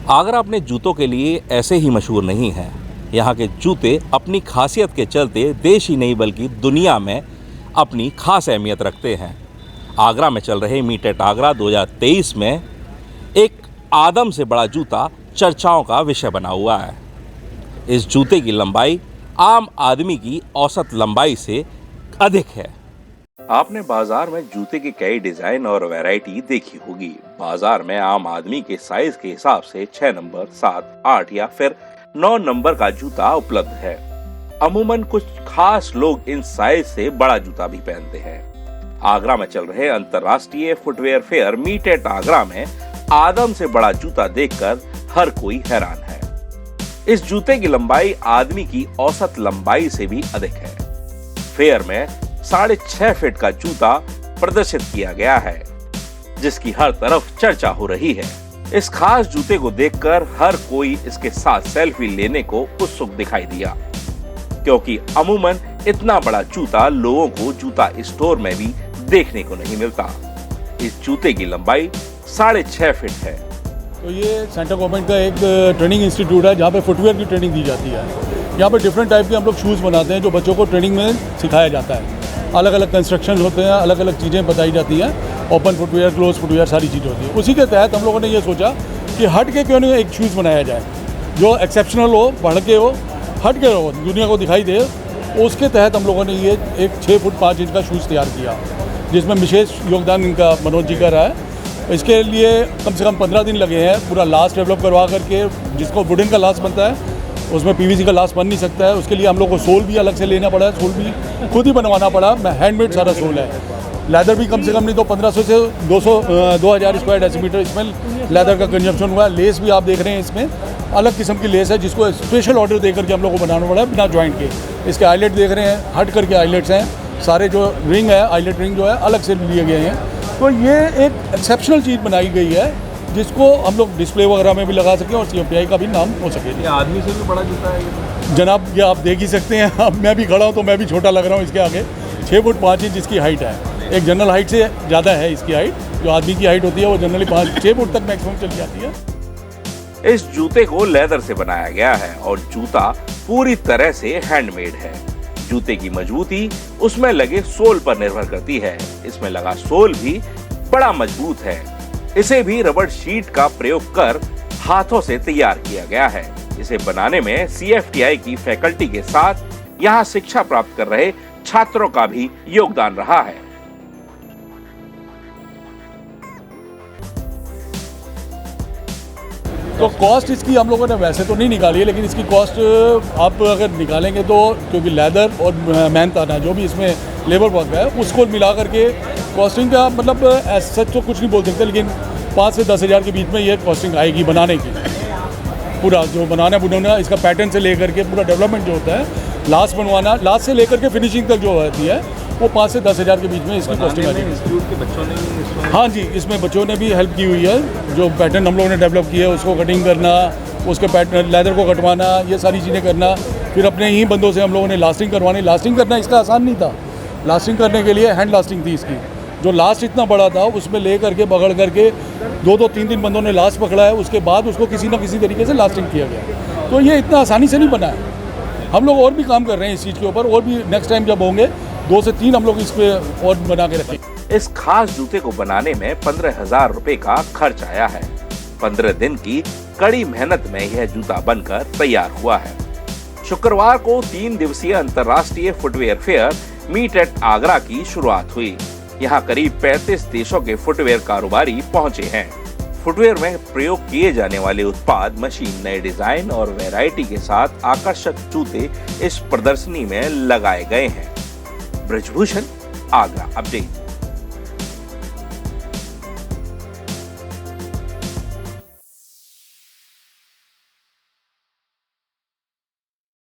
आगरा अपने जूतों के लिए ऐसे ही मशहूर नहीं है। यहाँ के जूते अपनी खासियत के चलते देश ही नहीं बल्कि दुनिया में अपनी खास अहमियत रखते हैं। आगरा में चल रहे मीट एट आगरा 2023 में एक आदम से बड़ा जूता चर्चाओं का विषय बना हुआ है। इस जूते की लंबाई आम आदमी की औसत लंबाई से अधिक है। आपने बाजार में जूते की कई डिजाइन और वैरायटी देखी होगी। बाजार में आम आदमी के साइज के हिसाब से 6 नंबर, 7, 8 या फिर 9 नंबर का जूता उपलब्ध है। अमूमन कुछ खास लोग इन साइज से बड़ा जूता भी पहनते हैं। आगरा में चल रहे अंतर्राष्ट्रीय footwear fair meet at Agra में आदम से बड़ा जूता देखकर हर कोई हैरान है। इस जूते की लंबाई आदमी की औसत लंबाई से भी अधिक है। फेयर में 6.5 फीट का जूता प्रदर्शित किया गया है, जिसकी हर तरफ चर्चा हो रही है। इस खास जूते को देखकर हर कोई इसके साथ सेल्फी लेने को उत्सुक दिखाई दिया, क्योंकि अमूमन इतना बड़ा जूता लोगों को जूता स्टोर में भी देखने को नहीं मिलता। इस जूते की लंबाई 6.5 फीट है। तो ये सेंट्रल गवर्नमेंट का एक ट्रेनिंग इंस्टीट्यूट है जहाँ पे फुटवेयर की ट्रेनिंग दी जाती है। यहाँ पे डिफरेंट टाइप के हम लोग शूज़ बनाते हैं जो बच्चों को ट्रेनिंग में सिखाया जाता है। अलग अलग कंस्ट्रक्शन होते हैं, अलग अलग चीज़ें बताई जाती हैं, ओपन फुटवेयर, क्लोज फुटवेयर, सारी चीज़ें होती हैं। उसी के तहत हम लोगों ने ये सोचा कि हट के क्यों नहीं एक शूज़ बनाया जाए जो एक्सेप्शनल हो, बढ़ के हो, हट के हो, दुनिया को दिखाई दे। उसके तहत हम लोगों ने ये एक 6 फुट 5 इंच का शूज़ तैयार किया, जिसमें विशेष योगदान इनका मनोज जी का रहा है। इसके लिए कम से कम 15 दिन लगे हैं पूरा लास्ट डेवलप करवा करके, जिसको वुडन का लास्ट बनता है, उसमें पीवीसी का लास्ट बन नहीं सकता है। उसके लिए हम लोग को सोल भी अलग से लेना पड़ा है, सोल भी खुद ही बनवाना पड़ा। हैंडमेड सारा सोल है। लेदर भी कम से कम नहीं तो 1500 से 2000 स्क्वायर डेसीमीटर इसमें लेदर का कंजम्पशन हुआ है। लेस भी आप देख रहे हैं, इसमें अलग किस्म की लेस है जिसको स्पेशल ऑर्डर दे करके हम लोग को बनाना पड़ा है बिना जॉइंट के। इसके आईलेट देख रहे हैं, हट करके आईलेट्स हैं सारे। जो रिंग है, आईलेट रिंग जो है अलग से लिए गए हैं। तो ये एक एक्सेप्शनल चीज़ बनाई गई है जिसको हम लोग डिस्प्ले वगैरह में भी लगा सकें और CFTI का भी नाम हो सके। ये आदमी से भी बड़ा जूता है जनाब, ये आप देख ही सकते हैं। अब मैं भी खड़ा हूँ तो मैं भी छोटा लग रहा हूँ इसके आगे। 6 फुट 5 इंच इसकी हाइट है। एक जनरल हाइट से ज़्यादा है इसकी हाइट। जो आदमी की हाइट होती है वो जनरली 6 फुट तक मैक्सिमम चली जाती है। इस जूते को लेदर से बनाया गया है और जूता पूरी तरह से हैंडमेड है। जूते की मजबूती उसमें लगे सोल पर निर्भर करती है। इसमें लगा सोल भी बड़ा मजबूत है। इसे भी रबड़ शीट का प्रयोग कर हाथों से तैयार किया गया है। इसे बनाने में CFTI की फैकल्टी के साथ यहाँ शिक्षा प्राप्त कर रहे छात्रों का भी योगदान रहा है। तो कॉस्ट इसकी हम लोगों ने वैसे तो नहीं निकाली है, लेकिन इसकी कॉस्ट आप अगर निकालेंगे तो क्योंकि लेदर और मेहनत आना जो भी इसमें लेबर वर्क है उसको मिला करके कॉस्टिंग का मतलब सच तो कुछ नहीं बोल सकते, लेकिन 5 से 10 हज़ार के बीच में ये कॉस्टिंग आएगी बनाने की। पूरा जो बनाना बुनाना इसका पैटर्न से लेकर के पूरा डेवलपमेंट जो होता है, लास्ट बनवाना, लास्ट से लेकर के फिनिशिंग तक जो होती है वो 5 से 10 हज़ार के बीच में इसकी कॉस्टिंग आएगी। इंस्टीट्यूट के बच्चों ने हाँ जी, इसमें बच्चों ने भी हेल्प की हुई है। जो पैटर्न हम लोगों ने डेवलप किया है उसको कटिंग करना, उसके पैटर्न लेदर को कटवाना, ये सारी चीज़ें करना। फिर अपने ही बंदों से हम लोगों ने लास्टिंग करवानी। लास्टिंग करना इसका आसान नहीं था। लास्टिंग करने के लिए हैंड लास्टिंग थी इसकी। जो लास्ट इतना बड़ा था उसमें ले करके पकड़ करके 2-2 3-3 बंदों ने लास्ट पकड़ा है। उसके बाद उसको किसी न किसी तरीके से लास्टिंग किया गया। तो ये इतना आसानी से नहीं बना है। हम लोग और भी काम कर रहे हैं इस चीज़ के ऊपर, और भी नेक्स्ट टाइम जब होंगे 2 से 3 हम लोग इस पे और बना के रखेंगे। इस खास जूते को बनाने में 15,000 रुपए का खर्च आया है। 15 दिन की कड़ी मेहनत में यह जूता बनकर तैयार हुआ है। शुक्रवार को 3 दिवसीय अंतर्राष्ट्रीय footwear fair meet at Agra की शुरुआत हुई। यहाँ करीब 35 देशों के फुटवेयर कारोबारी पहुंचे हैं। फुटवेयर में प्रयोग किए जाने वाले उत्पाद, मशीन, नए डिजाइन और वैरायटी के साथ आकर्षक जूते इस प्रदर्शनी में लगाए गए हैं। ब्रजभूषण, आगरा अपडेट।